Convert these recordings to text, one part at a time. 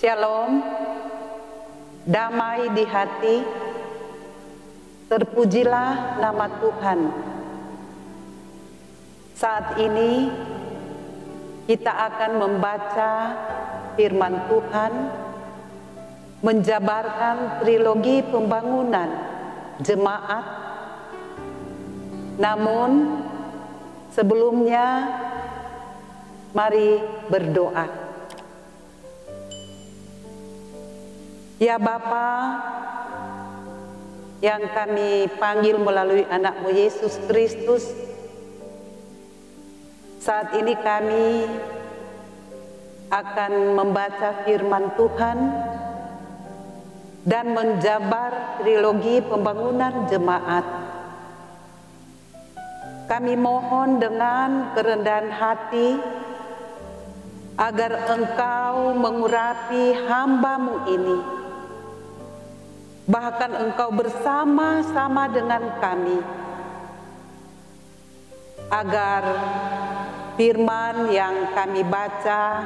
Shalom, damai di hati, terpujilah nama Tuhan. Saat ini kita akan membaca firman Tuhan, menjabarkan trilogi pembangunan jemaat. Namun sebelumnya mari berdoa. Ya Bapa yang kami panggil melalui anak-Mu Yesus Kristus, saat ini kami akan membaca firman Tuhan dan menjabar trilogi pembangunan jemaat. Kami mohon dengan kerendahan hati agar Engkau mengurapi hamba-Mu ini. Bahkan Engkau bersama-sama dengan kami, agar firman yang kami baca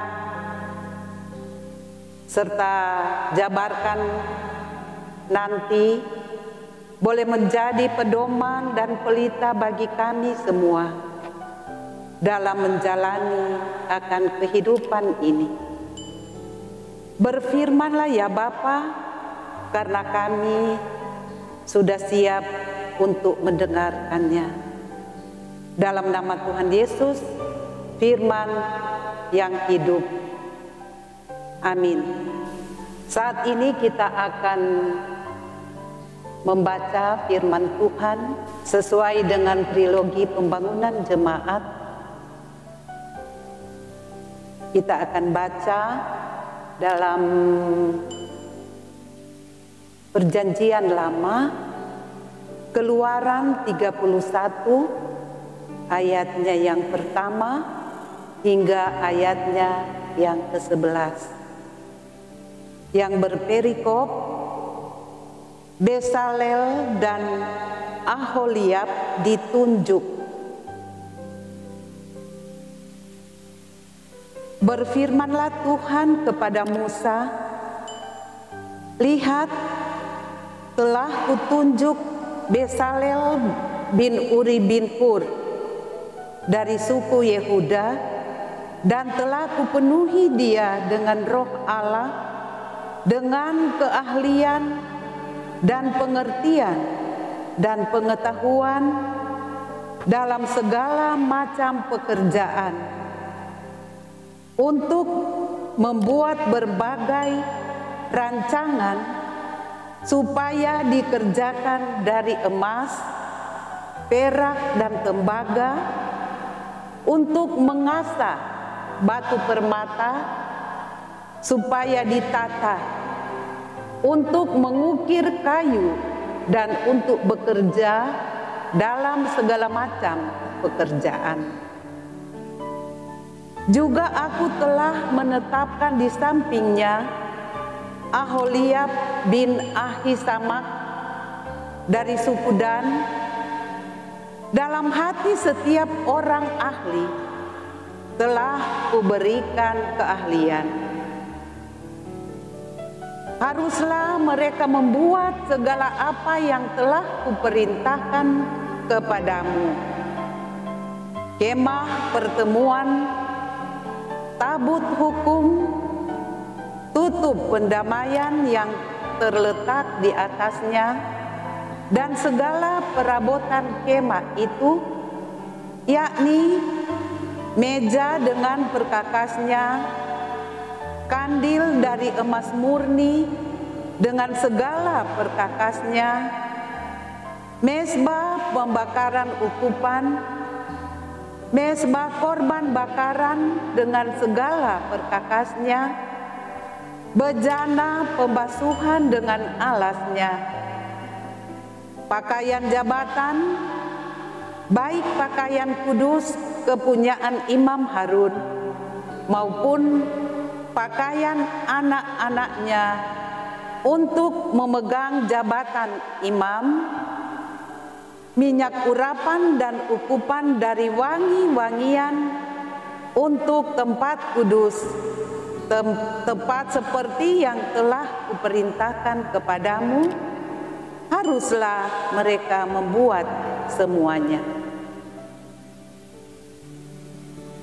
serta jabarkan nanti boleh menjadi pedoman dan pelita bagi kami semua dalam menjalani akan kehidupan ini. Berfirmanlah ya Bapa, karena kami sudah siap untuk mendengarkannya. Dalam nama Tuhan Yesus, firman yang hidup. Amin. Saat ini kita akan membaca firman Tuhan sesuai dengan trilogi pembangunan jemaat. Kita akan baca dalam Perjanjian Lama, Keluaran 31 ayatnya yang pertama hingga ayatnya yang ke-11, yang berperikop Besalel dan Aholiab ditunjuk. Berfirmanlah Tuhan kepada Musa, lihat, telah kutunjuk Besalel bin Uri bin Hur dari suku Yehuda, dan telah kupenuhi dia dengan roh Allah, dengan keahlian dan pengertian dan pengetahuan dalam segala macam pekerjaan, untuk membuat berbagai rancangan supaya dikerjakan dari emas, perak dan tembaga, untuk mengasah batu permata supaya ditata, untuk mengukir kayu, dan untuk bekerja dalam segala macam pekerjaan. Juga aku telah menetapkan di sampingnya Aholiab bin Ahisamak dari suku Dan. Dalam hati setiap orang ahli telah kuberikan keahlian. Haruslah mereka membuat segala apa yang telah kuperintahkan kepadamu: kemah pertemuan, tabut hukum, tutup pendamaian yang terletak di atasnya, dan segala perabotan kemah itu, yakni meja dengan perkakasnya, kandil dari emas murni dengan segala perkakasnya, mezbah pembakaran ukupan, mezbah korban bakaran dengan segala perkakasnya, bejana pembasuhan dengan alasnya, pakaian jabatan, baik pakaian kudus kepunyaan Imam Harun maupun pakaian anak-anaknya untuk memegang jabatan imam, minyak urapan dan ukupan dari wangi-wangian untuk tempat kudus, tepat seperti yang telah kuperintahkan kepadamu, haruslah mereka membuat semuanya.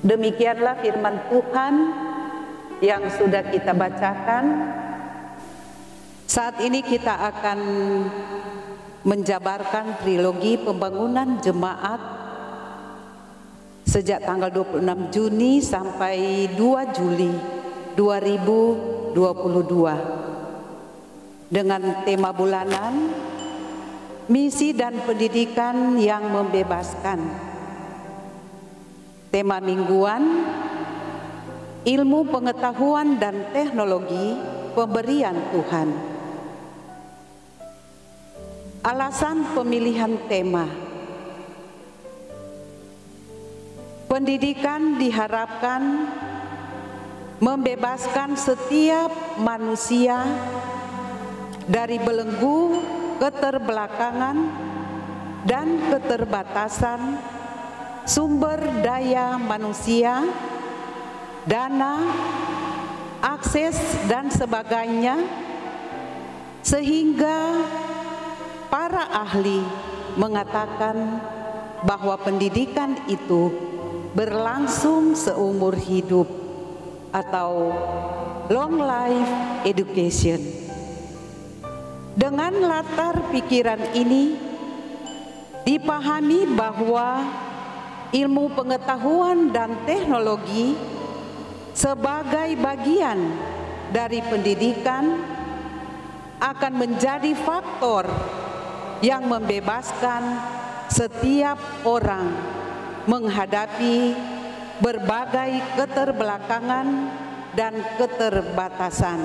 Demikianlah firman Tuhan yang sudah kita bacakan. Saat ini kita akan menjabarkan trilogi pembangunan jemaat sejak tanggal 26 Juni sampai 2 Juli 2022 dengan tema bulanan misi dan pendidikan yang membebaskan. Tema mingguan ilmu pengetahuan dan teknologi pemberian Tuhan. Alasan pemilihan tema: pendidikan diharapkan membebaskan setiap manusia dari belenggu keterbelakangan dan keterbatasan sumber daya manusia, dana, akses dan sebagainya, sehingga para ahli mengatakan bahwa pendidikan itu berlangsung seumur hidup atau long life education. Dengan latar pikiran ini dipahami bahwa ilmu pengetahuan dan teknologi sebagai bagian dari pendidikan akan menjadi faktor yang membebaskan setiap orang menghadapi berbagai keterbelakangan dan keterbatasan.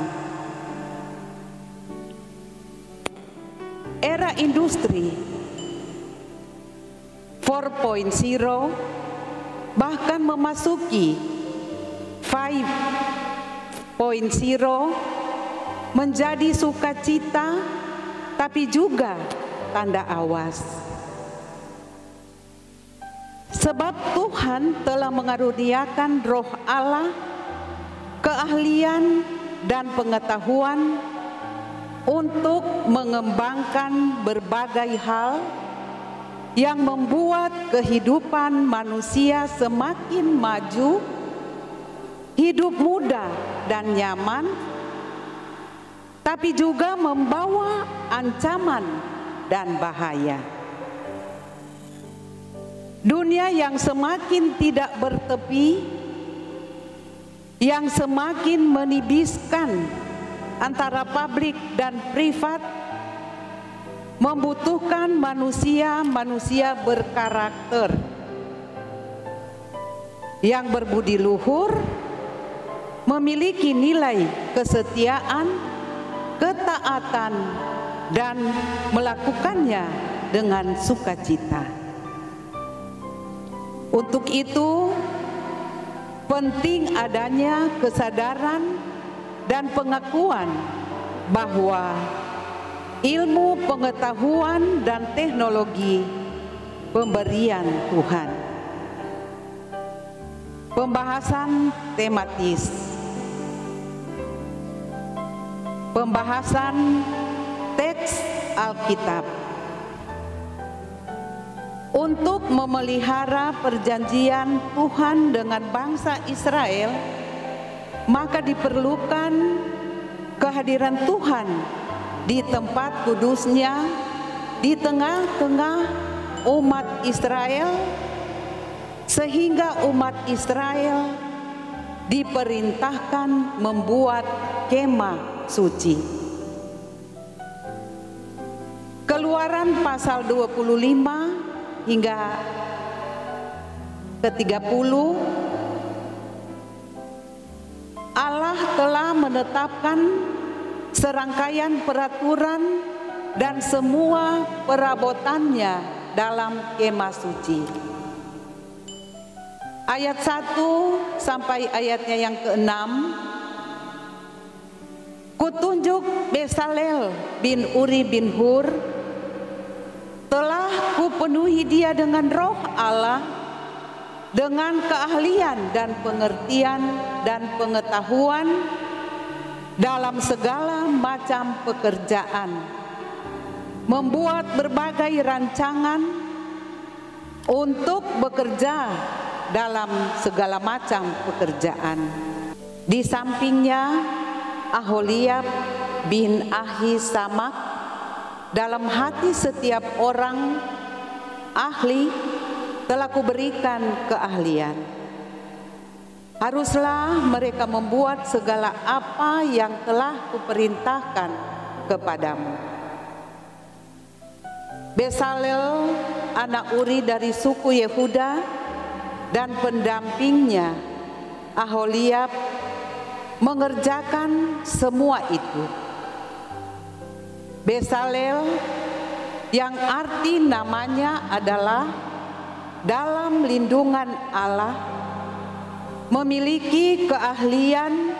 Era industri 4.0 bahkan memasuki 5.0 menjadi sukacita tapi juga tanda awas. Sebab Tuhan telah mengaruniakan Roh Allah, keahlian dan pengetahuan untuk mengembangkan berbagai hal yang membuat kehidupan manusia semakin maju, hidup mudah dan nyaman, tapi juga membawa ancaman dan bahaya. Dunia yang semakin tidak bertepi, yang semakin menibiskan antara publik dan privat, membutuhkan manusia-manusia berkarakter, yang berbudi luhur, memiliki nilai kesetiaan, ketaatan, dan melakukannya dengan sukacita. Untuk itu, penting adanya kesadaran dan pengakuan bahwa ilmu pengetahuan dan teknologi pemberian Tuhan. Pembahasan tematis. Pembahasan teks Alkitab. Untuk memelihara perjanjian Tuhan dengan bangsa Israel, maka diperlukan kehadiran Tuhan di tempat kudusnya, di tengah-tengah umat Israel, sehingga umat Israel diperintahkan membuat kemah suci. Keluaran pasal 25 hingga ke-30, Allah telah menetapkan serangkaian peraturan dan semua perabotannya dalam kemah suci. Ayat 1 sampai ayatnya yang ke-6, kutunjuk Bezalel bin Uri bin Hur, telah kupenuhi dia dengan roh Allah dengan keahlian dan pengertian dan pengetahuan dalam segala macam pekerjaan, membuat berbagai rancangan untuk bekerja dalam segala macam pekerjaan. Di sampingnya, Aholiab bin Ahisamak, dalam hati setiap orang ahli telah kuberikan keahlian. Haruslah mereka membuat segala apa yang telah kuperintahkan kepadamu. Besalel, anak Uri dari suku Yehuda, dan pendampingnya Aholiab mengerjakan semua itu. Besalel, yang arti namanya adalah dalam lindungan Allah, memiliki keahlian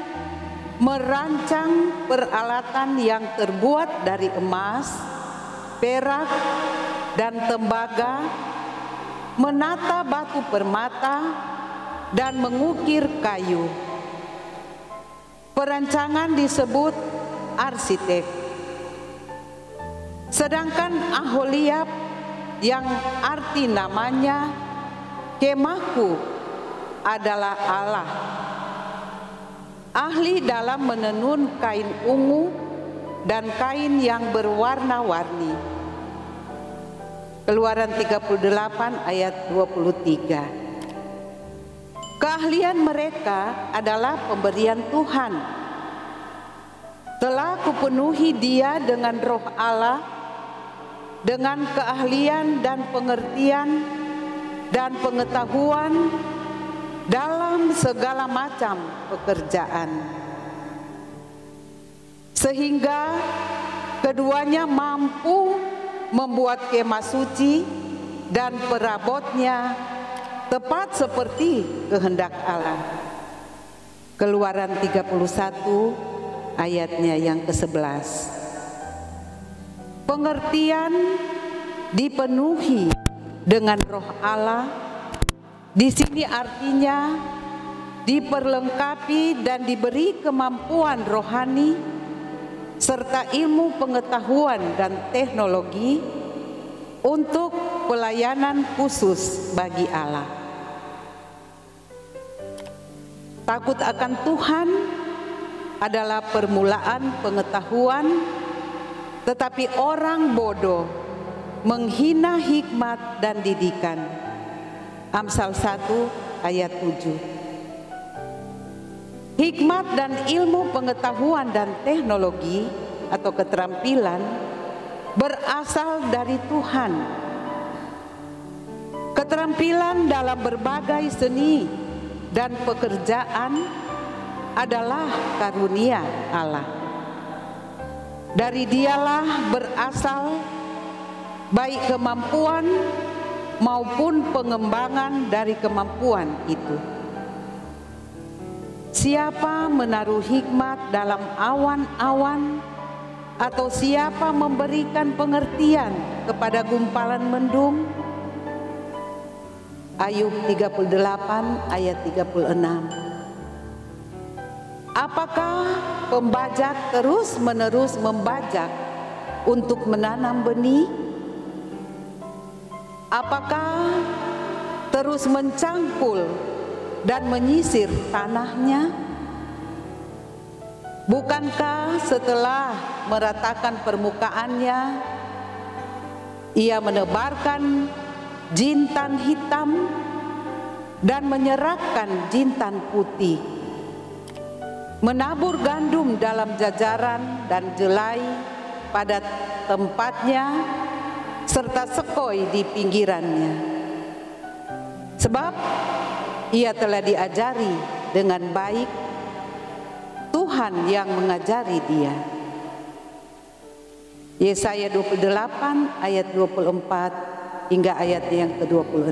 merancang peralatan yang terbuat dari emas, perak, dan tembaga, menata batu permata, dan mengukir kayu. Perancangan disebut arsitek. Sedangkan Aholiab, yang arti namanya kemahku, adalah Allah, ahli dalam menenun kain ungu dan kain yang berwarna-warni. Keluaran 38 ayat 23. Keahlian mereka adalah pemberian Tuhan. Telah kupenuhi dia dengan roh Allah, dengan keahlian dan pengertian dan pengetahuan dalam segala macam pekerjaan, sehingga keduanya mampu membuat kemah suci dan perabotnya tepat seperti kehendak Allah. Keluaran 31 ayatnya yang ke-11. Pengertian dipenuhi dengan roh Allah, di sini artinya diperlengkapi dan diberi kemampuan rohani serta ilmu pengetahuan dan teknologi untuk pelayanan khusus bagi Allah. Takut akan Tuhan adalah permulaan pengetahuan, tetapi orang bodoh menghina hikmat dan didikan. Amsal 1 ayat 7. Hikmat dan ilmu pengetahuan dan teknologi atau keterampilan berasal dari Tuhan. Keterampilan dalam berbagai seni dan pekerjaan adalah karunia Allah. Dari dialah berasal baik kemampuan maupun pengembangan dari kemampuan itu. Siapa menaruh hikmat dalam awan-awan, atau siapa memberikan pengertian kepada gumpalan mendung? Ayub 38 ayat 36. Apakah pembajak terus-menerus membajak untuk menanam benih? Apakah terus mencangkul dan menyisir tanahnya? Bukankah setelah meratakan permukaannya, ia menebarkan jintan hitam dan menyerapkan jintan putih, menabur gandum dalam jajaran dan jelai pada tempatnya, serta sekoi di pinggirannya. Sebab ia telah diajari dengan baik, Tuhan yang mengajari dia. Yesaya 28 ayat 24 hingga ayat yang ke-26.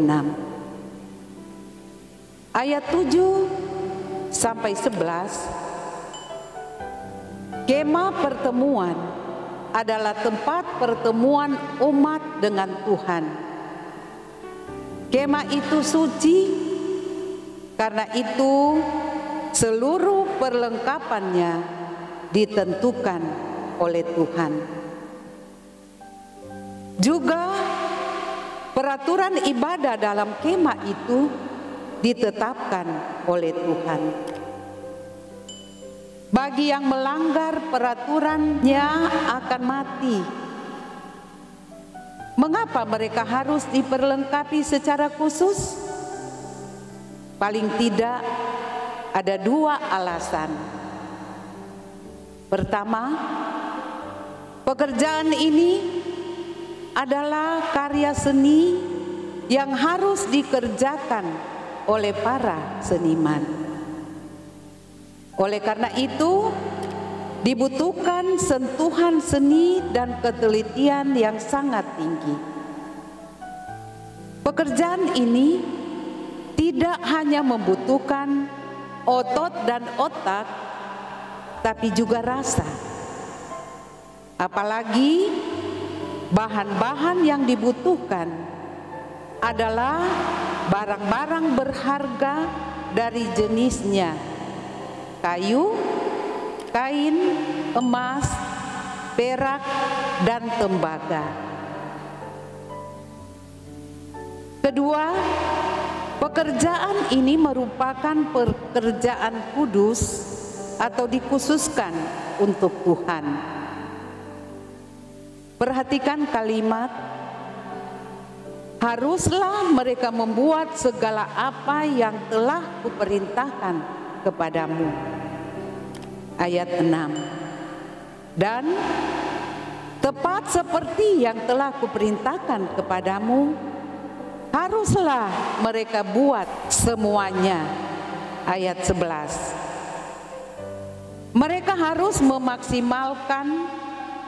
Ayat 7 sampai 11. Kemah pertemuan adalah tempat pertemuan umat dengan Tuhan. Kemah itu suci Karena itu, seluruh perlengkapannya ditentukan oleh Tuhan. Juga peraturan ibadah dalam kemah itu ditetapkan oleh Tuhan. Bagi yang melanggar peraturannya akan mati. Mengapa mereka harus diperlengkapi secara khusus? Paling tidak ada dua alasan. Pertama, pekerjaan ini adalah karya seni yang harus dikerjakan oleh para seniman. Oleh karena itu, dibutuhkan sentuhan seni dan ketelitian yang sangat tinggi. Pekerjaan ini tidak hanya membutuhkan otot dan otak, tapi juga rasa. Apalagi bahan-bahan yang dibutuhkan adalah barang-barang berharga dari jenisnya: kayu, kain, emas, perak, dan tembaga. Kedua, pekerjaan ini merupakan pekerjaan kudus atau dikhususkan untuk Tuhan. Perhatikan kalimat, haruslah mereka membuat segala apa yang telah kuperintahkan kepadamu. Ayat 6. Dan tepat seperti yang telah kuperintahkan kepadamu, haruslah mereka buat semuanya. Ayat 11. Mereka harus memaksimalkan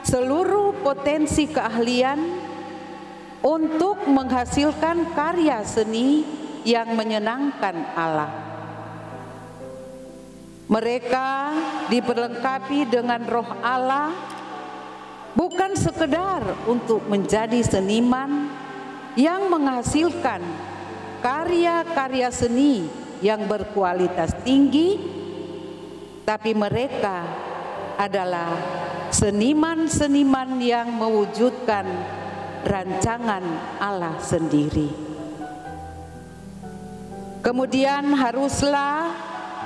seluruh potensi keahlian untuk menghasilkan karya seni yang menyenangkan Allah. Mereka diperlengkapi dengan Roh Allah bukan sekedar untuk menjadi seniman yang menghasilkan karya-karya seni yang berkualitas tinggi, tapi mereka adalah seniman-seniman yang mewujudkan rancangan Allah sendiri. Kemudian haruslah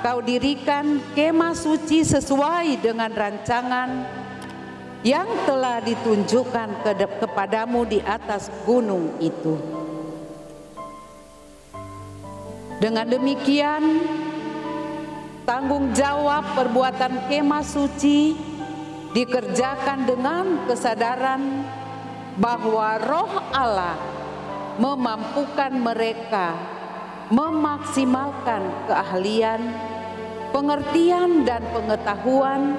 kau dirikan kemah suci sesuai dengan rancangan yang telah ditunjukkan kepadamu di atas gunung itu. Dengan demikian, tanggung jawab perbuatan kemah suci dikerjakan dengan kesadaran bahwa Roh Allah memampukan mereka memaksimalkan keahlian, pengertian, dan pengetahuan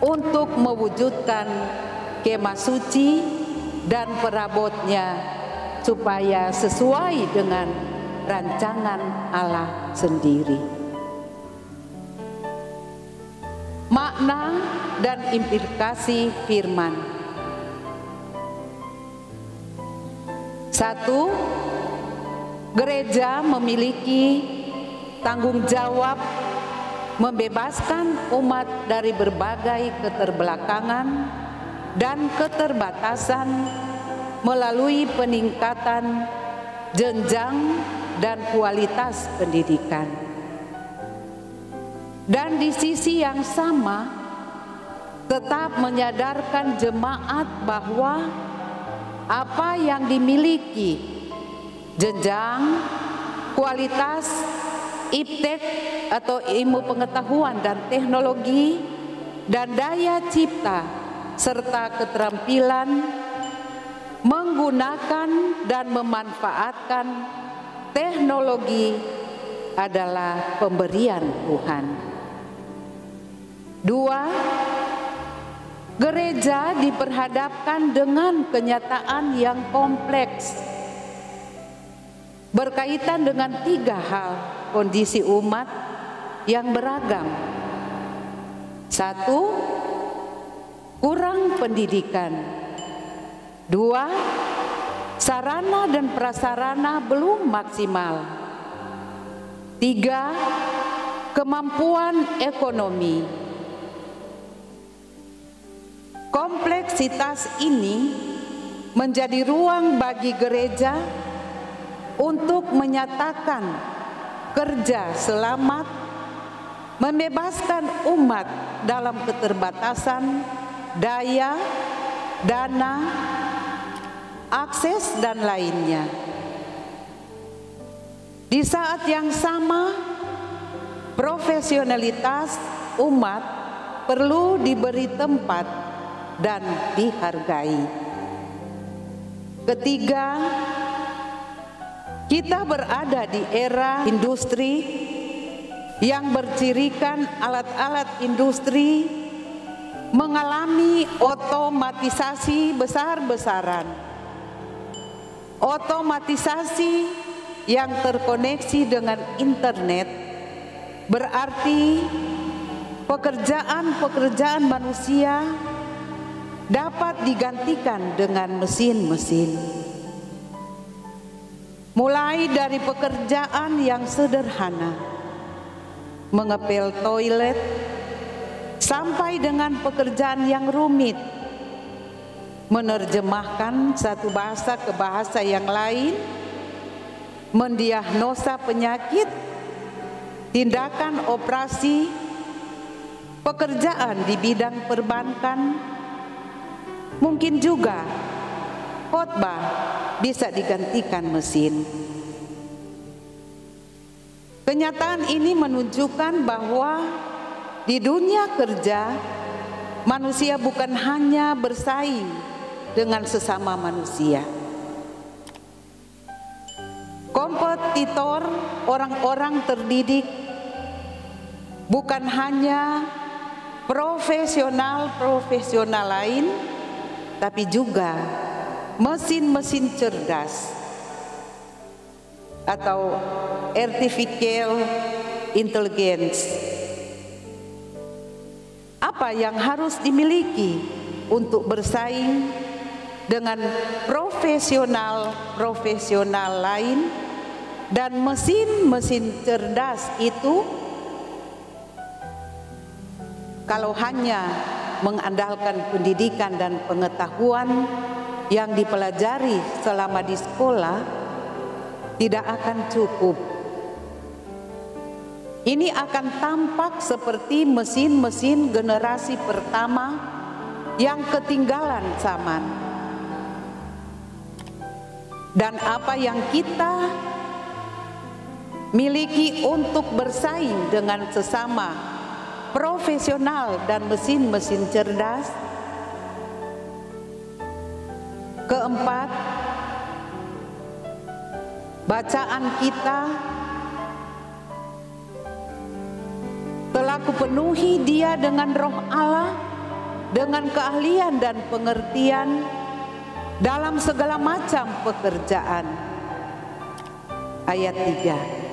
untuk mewujudkan kemah suci dan perabotnya supaya sesuai dengan rancangan Allah sendiri. Makna dan implikasi firman. 1. Gereja memiliki tanggung jawab membebaskan umat dari berbagai keterbelakangan dan keterbatasan melalui peningkatan jenjang dan kualitas pendidikan. Dan di sisi yang sama, tetap menyadarkan jemaat bahwa apa yang dimiliki, jenjang, kualitas, iptek atau ilmu pengetahuan dan teknologi, dan daya cipta, serta keterampilan menggunakan dan memanfaatkan teknologi adalah pemberian Tuhan. 2. Gereja diperhadapkan dengan kenyataan yang kompleks berkaitan dengan 3 hal kondisi umat yang beragam. 1. Kurang pendidikan. 2. Sarana dan prasarana belum maksimal. 3. Kemampuan ekonomi. Kompleksitas ini menjadi ruang bagi gereja untuk menyatakan kerja selamat, membebaskan umat dalam keterbatasan daya, dana, akses, dan lainnya. Di saat yang sama, profesionalitas umat perlu diberi tempat dan dihargai. Ketiga, kita berada di era industri yang bercirikan alat-alat industri mengalami otomatisasi besar-besaran. Otomatisasi yang terkoneksi dengan internet berarti pekerjaan-pekerjaan manusia dapat digantikan dengan mesin-mesin. Mulai dari pekerjaan yang sederhana, mengepel toilet, sampai dengan pekerjaan yang rumit, menerjemahkan satu bahasa ke bahasa yang lain, mendiagnosa penyakit, tindakan operasi, pekerjaan di bidang perbankan, mungkin juga khotbah bisa digantikan mesin. Kenyataan ini menunjukkan bahwa di dunia kerja, manusia bukan hanya bersaing dengan sesama manusia. Kompetitor, orang-orang terdidik, bukan hanya profesional lain, tapi juga mesin-mesin cerdas atau artificial intelligence. Apa yang harus dimiliki untuk bersaing dengan profesional lain dan mesin-mesin cerdas itu? Kalau hanya mengandalkan pendidikan dan pengetahuan yang dipelajari selama di sekolah, tidak akan cukup. Ini akan tampak seperti mesin-mesin generasi pertama yang ketinggalan zaman. Dan apa yang kita miliki untuk bersaing dengan sesama profesional dan mesin-mesin cerdas. Keempat, bacaan kita telah kupenuhi dia dengan Roh Allah, dengan keahlian dan pengertian dalam segala macam pekerjaan. Ayat 3.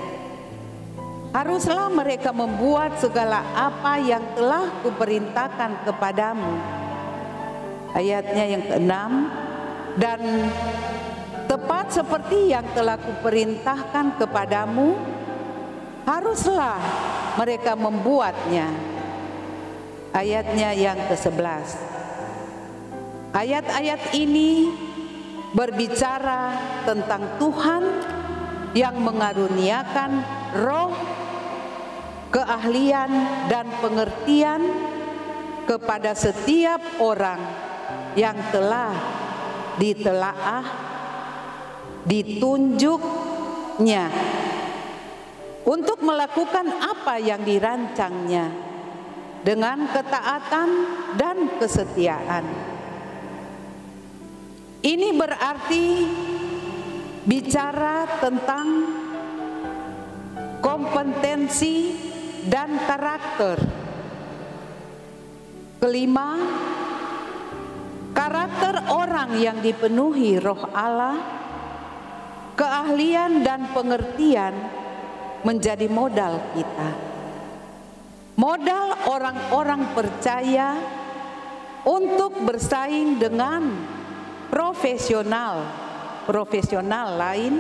Haruslah mereka membuat segala apa yang telah kuperintahkan kepadamu. Ayatnya yang ke-6. Dan tepat seperti yang telah kuperintahkan kepadamu, haruslah mereka membuatnya. Ayatnya yang ke-11. Ayat-ayat ini berbicara tentang Tuhan yang mengaruniakan roh, keahlian dan pengertian kepada setiap orang yang telah ditelaah, ditunjuknya untuk melakukan apa yang dirancangnya dengan ketaatan dan kesetiaan. Ini berarti bicara tentang kompetensi dan karakter. Kelima, karakter orang yang dipenuhi Roh Allah, keahlian dan pengertian menjadi modal kita. Modal orang-orang percaya untuk bersaing dengan profesional lain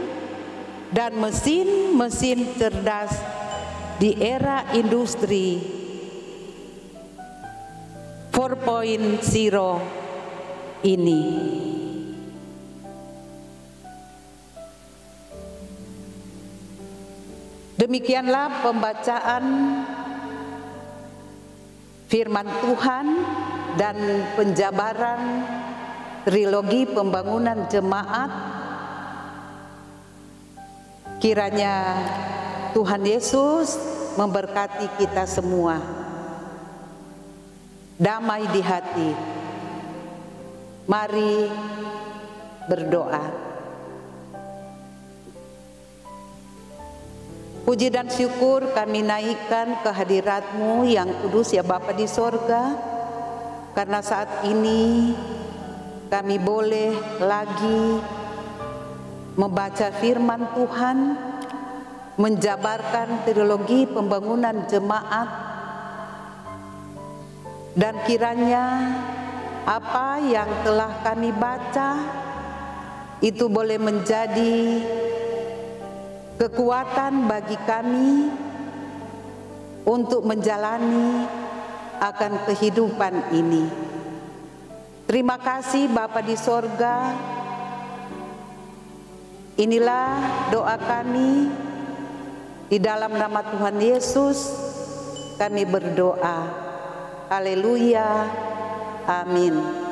dan mesin-mesin cerdas di era industri 4.0 ini. Demikianlah pembacaan firman Tuhan dan penjabaran trilogi pembangunan jemaat. Kiranya Tuhan Yesus memberkati kita semua. Damai di hati. Mari berdoa. Puji dan syukur kami naikkan kehadirat-Mu yang kudus ya Bapa di sorga, karena saat ini kami boleh lagi membaca firman Tuhan, menjabarkan teologi pembangunan jemaat, dan kiranya apa yang telah kami baca itu boleh menjadi kekuatan bagi kami untuk menjalani akan kehidupan ini. Terima kasih Bapa di sorga. Inilah doa kami, di dalam nama Tuhan Yesus kami berdoa. Haleluya. Amin.